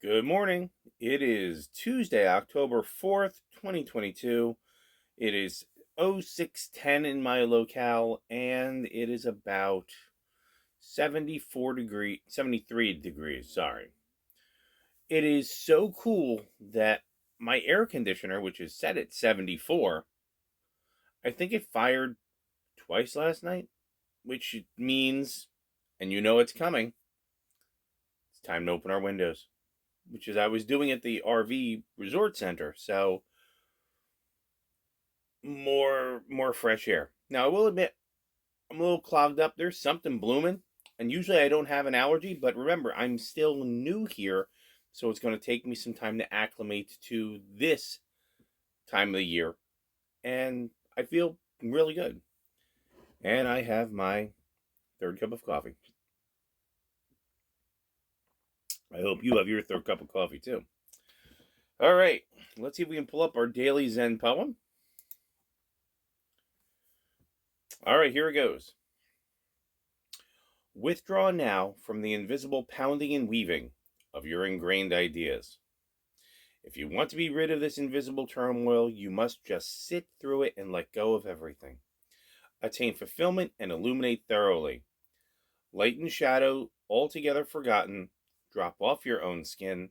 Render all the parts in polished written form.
Good morning. It is Tuesday, October 4th, 2022. It is 0610 in my locale, and it is about 73 degrees, sorry. It is so cool that my air conditioner, which is set at 74, I think it fired twice last night, which means, and you know it's coming, it's time to open our windows, which is I was doing at the RV resort center. So more fresh air. Now I will admit I'm a little clogged up. There's something blooming, and usually I don't have an allergy, but remember I'm still new here, so it's going to take me some time to acclimate to this time of the year, and I feel really good. And I have my third cup of coffee. I hope you have your third cup of coffee too. All right, let's see if we can pull up our daily Zen poem. All right, here it goes. Withdraw now from the invisible pounding and weaving of your ingrained ideas. If you want to be rid of this invisible turmoil, you must just sit through it and let go of everything. Attain fulfillment and illuminate thoroughly. Light and shadow altogether forgotten, drop off your own skin,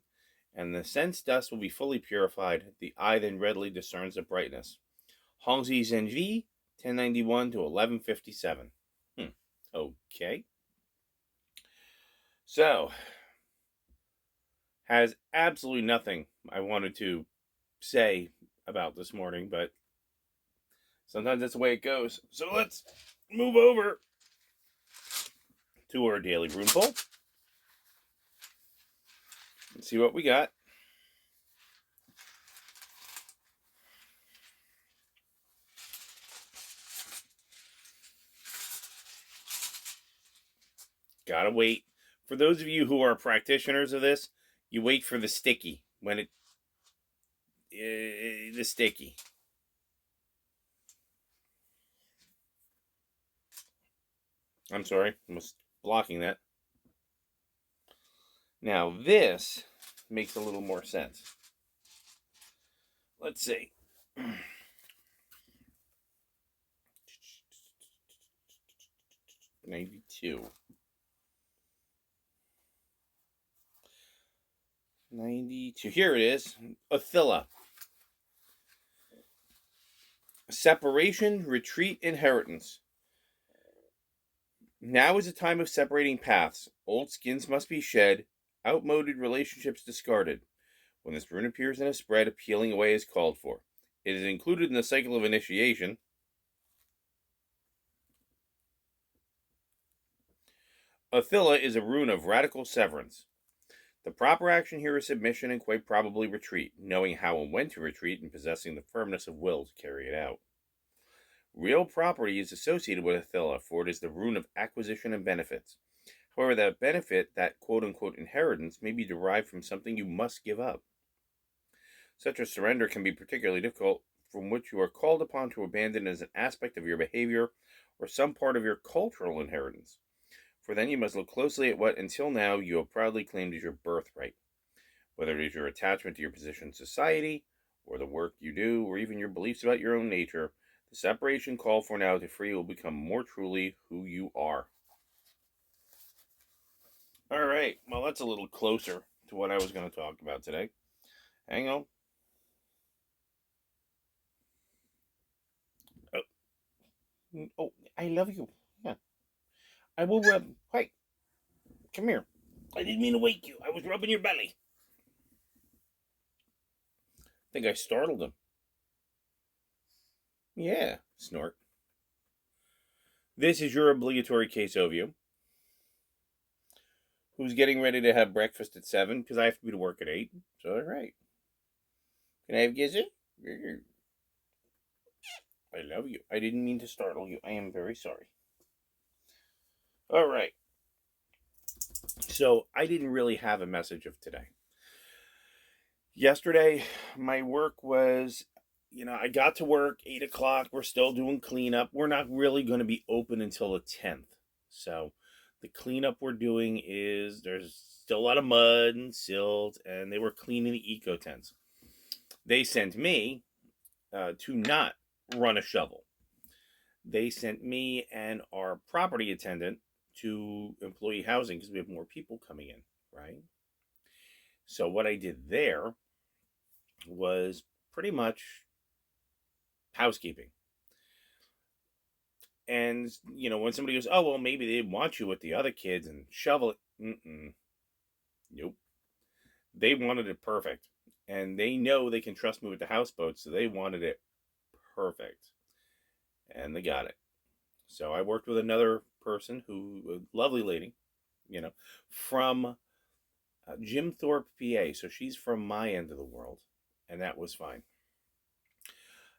and the sense dust will be fully purified. The eye then readily discerns the brightness. Hongzhi Zhenji, 1091 to 1157. Okay. So, has absolutely nothing I wanted to say about this morning, but sometimes that's the way it goes. So let's move over to our daily room poll and see what we got. Gotta wait. For those of you who are practitioners of this, you wait for the sticky when the sticky. I'm sorry, I was blocking that. Now this makes a little more sense. Let's see. 92. 92. Here it is. Attila. Separation, retreat, inheritance. Now is a time of separating paths. Old skins must be shed, outmoded relationships discarded. When this rune appears in a spread, a peeling away is called for. It is included in the cycle of initiation. Attila is a rune of radical severance. The proper action here is submission and quite probably retreat, knowing how and when to retreat and possessing the firmness of will to carry it out. Real property is associated with Attila, for it is the rune of acquisition and benefits. However, that benefit, that quote-unquote inheritance, may be derived from something you must give up. Such a surrender can be particularly difficult, from which you are called upon to abandon as an aspect of your behavior or some part of your cultural inheritance. For then you must look closely at what, until now, you have proudly claimed as your birthright. Whether it is your attachment to your position in society, or the work you do, or even your beliefs about your own nature, the separation called for now to free will become more truly who you are. All right, well, that's a little closer to what I was going to talk about today. Hang on. Oh, I love you. Yeah. I will rub. Hey, come here. I didn't mean to wake you. I was rubbing your belly. I think I startled him. Yeah, snort. This is your obligatory case overview. Who's getting ready to have breakfast at 7 because I have to be to work at 8. So, all right. Can I have gizzard? I love you. I didn't mean to startle you. I am very sorry. All right. So, I didn't really have a message of today. Yesterday, my work was, I got to work 8 o'clock. We're still doing cleanup. We're not really going to be open until the 10th. So, the cleanup we're doing is there's still a lot of mud and silt, and they were cleaning the eco tents. They sent me to not run a shovel. They sent me and our property attendant to employee housing because we have more people coming in, right? So what I did there was pretty much housekeeping. And, when somebody goes, oh, well, maybe they want you with the other kids and shovel it. Nope. They wanted it perfect. And they know they can trust me with the houseboat, so they wanted it perfect. And they got it. So I worked with another person a lovely lady, from Jim Thorpe, PA. So she's from my end of the world. And that was fine.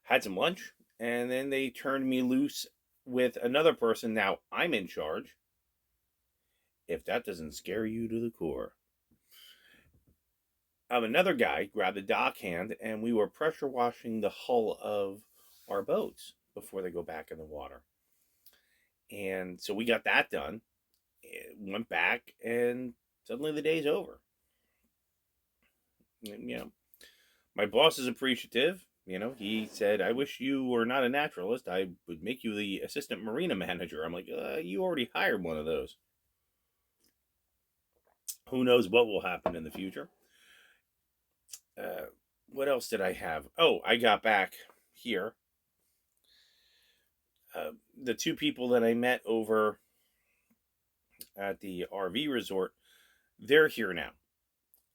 Had some lunch, and then they turned me loose with another person. Now I'm in charge. If that doesn't scare you to the core. Another guy grabbed a dock hand, and we were pressure washing the hull of our boats before they go back in the water. And so we got that done. It went back, and suddenly the day's over. My boss is appreciative. He said, I wish you were not a naturalist. I would make you the assistant marina manager. I'm like, you already hired one of those. Who knows what will happen in the future. What else did I have? Oh, I got back here. The two people that I met over at the RV resort, they're here now.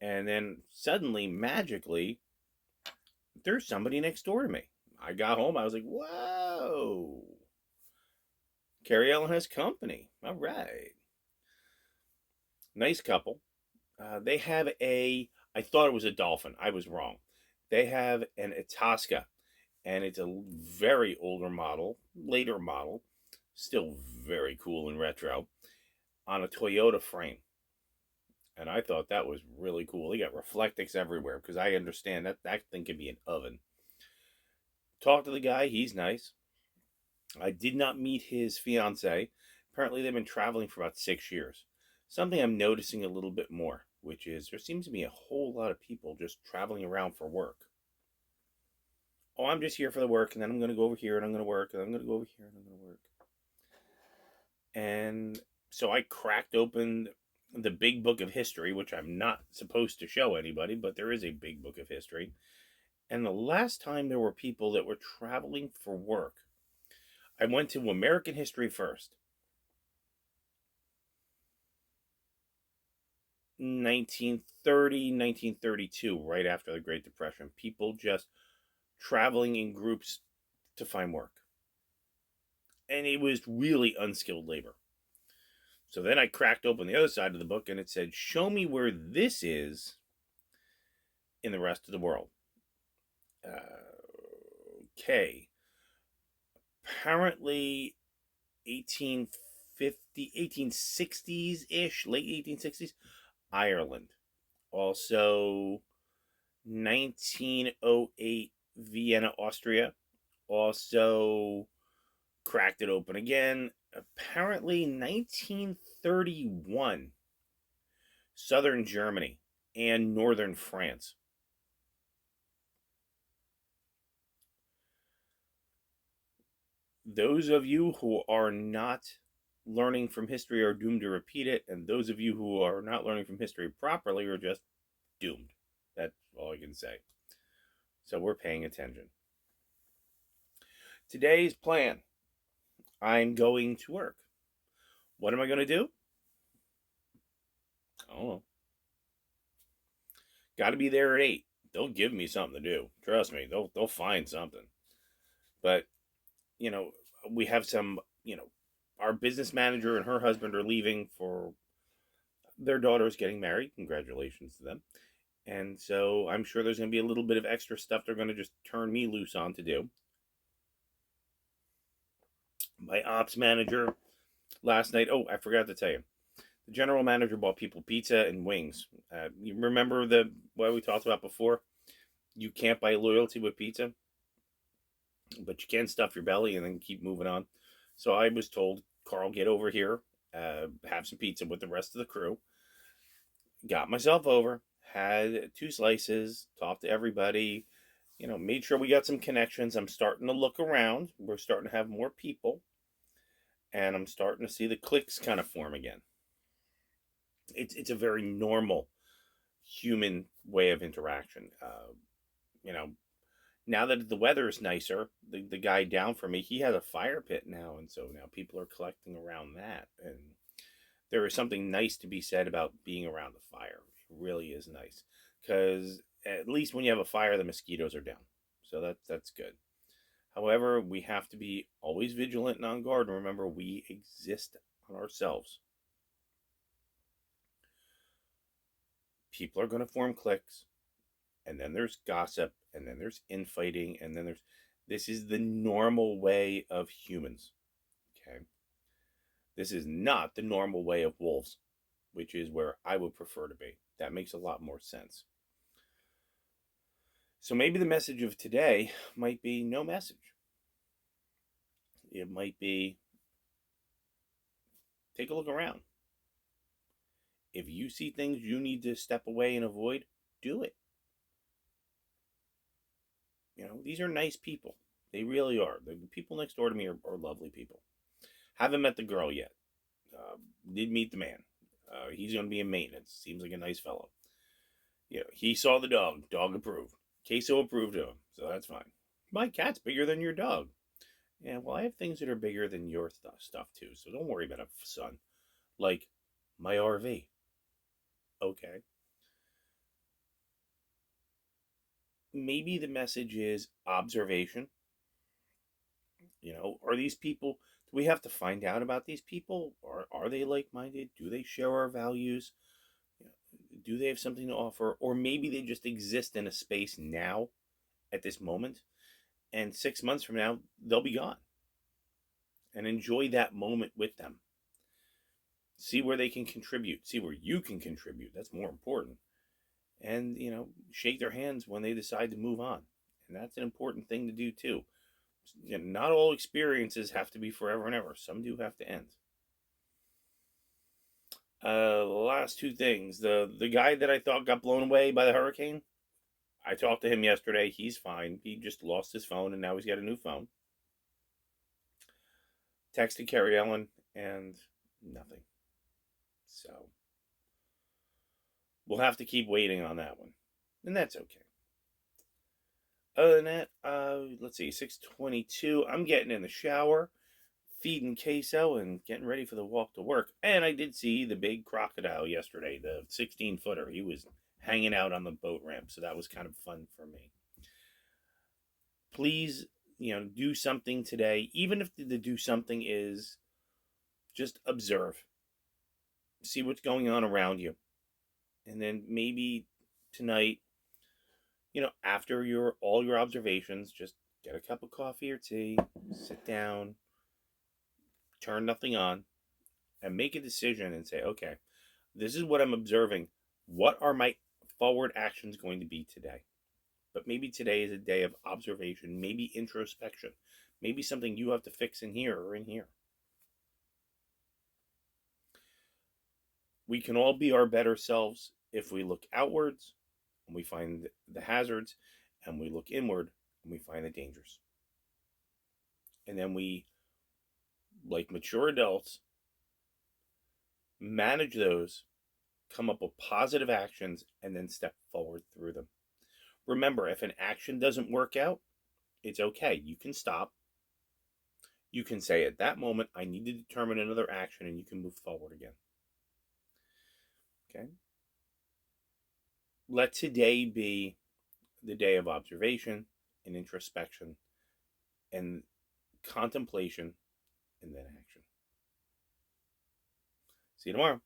And then suddenly, magically, there's somebody next door to me. I got home. I was like, whoa. Carrie Ellen has company. All right. Nice couple. They have I thought it was a Dolphin. I was wrong. They have an Itasca, and it's a very older model, later model, still very cool and retro, on a Toyota frame. And I thought that was really cool. They got Reflectix everywhere, because I understand that thing can be an oven. Talked to the guy. He's nice. I did not meet his fiance. Apparently, they've been traveling for about 6 years. Something I'm noticing a little bit more, which is there seems to be a whole lot of people just traveling around for work. Oh, I'm just here for the work, and then I'm going to go over here, and I'm going to work, and I'm going to go over here, and I'm going to work. And so I cracked open the big book of history, which I'm not supposed to show anybody, but there is a big book of history. And the last time there were people that were traveling for work, I went to American history first. 1930, 1932, right after the Great Depression. People just traveling in groups to find work. And it was really unskilled labor. So then I cracked open the other side of the book, and it said, show me where this is in the rest of the world. Okay. Apparently 1860s-ish, late 1860s, Ireland. Also 1908, Vienna, Austria. Also cracked it open again. Apparently 1931, southern Germany and northern France. Those of you who are not learning from history are doomed to repeat it, and those of you who are not learning from history properly are just doomed. That's all I can say. So we're paying attention. Today's plan. I'm going to work. What am I going to do? I don't know. Got to be there at 8. They'll give me something to do. Trust me, they'll find something. But, we have some, our business manager and her husband are leaving for their daughter's getting married. Congratulations to them. And so I'm sure there's going to be a little bit of extra stuff they're going to just turn me loose on to do. My ops manager last night, I forgot to tell you, the general manager bought people pizza and wings. You remember what we talked about before? You can't buy loyalty with pizza, but you can stuff your belly and then keep moving on. So I was told, Carl, get over here, have some pizza with the rest of the crew. got myself over, had 2 slices, talked to everybody, made sure we got some connections. I'm starting to look around. We're starting to have more people, and I'm starting to see the cliques kind of form again. It's a very normal human way of interaction. Now that the weather is nicer, the guy down from me, he has a fire pit now, and so now people are collecting around that, and there is something nice to be said about being around the fire. It really is nice, because at least when you have a fire, the mosquitoes are down, so that's good. However, we have to be always vigilant and on guard, and remember, we exist on ourselves. People are going to form cliques, and then there's gossip, and then there's infighting, and then this is the normal way of humans. Okay, this is not the normal way of wolves, which is where I would prefer to be. That makes a lot more sense. So maybe the message of today might be no message. It might be, take a look around. If you see things you need to step away and avoid, do it. These are nice people. They really are. The people next door to me are lovely people. Haven't met the girl yet. Did meet the man. He's going to be in maintenance. Seems like a nice fellow. He saw the dog. Dog approved. Queso approved of him, so that's fine. My cat's bigger than your dog. Yeah, well, I have things that are bigger than your stuff too, so don't worry about it, son. Like my RV. Okay. Maybe the message is observation. Are these people, do we have to find out about these people? Or are they like-minded? Do they share our values? Do they have something to offer? Or maybe they just exist in a space now, at this moment, and 6 months from now, they'll be gone. And enjoy that moment with them. See where they can contribute. See where you can contribute. That's more important. And, shake their hands when they decide to move on. And that's an important thing to do too. Not all experiences have to be forever and ever. Some do have to end. Last 2 things. The guy that I thought got blown away by the hurricane, I talked to him yesterday. He's fine. He just lost his phone, and now he's got a new phone. Texted Carrie Ellen, and nothing. So we'll have to keep waiting on that one, and that's okay. Other than that, let's see, 6:22. I'm getting in the shower, feeding Queso, and getting ready for the walk to work. And I did see the big crocodile yesterday, the 16-footer. He was hanging out on the boat ramp, so that was kind of fun for me. Please, do something today, even if the do something is just observe. See what's going on around you. And then maybe tonight, after all your observations, just get a cup of coffee or tea, sit down, turn nothing on, and make a decision and say, okay, this is what I'm observing. What are my forward actions going to be today? But maybe today is a day of observation, maybe introspection, maybe something you have to fix in here or in here. We can all be our better selves if we look outwards and we find the hazards, and we look inward and we find the dangers. And then we, like mature adults, manage those, come up with positive actions, and then step forward through them. Remember, if an action doesn't work out, it's okay. You can stop. You can say, at that moment, I need to determine another action, and you can move forward again. Okay? Let today be the day of observation and introspection and contemplation and then action. See you tomorrow.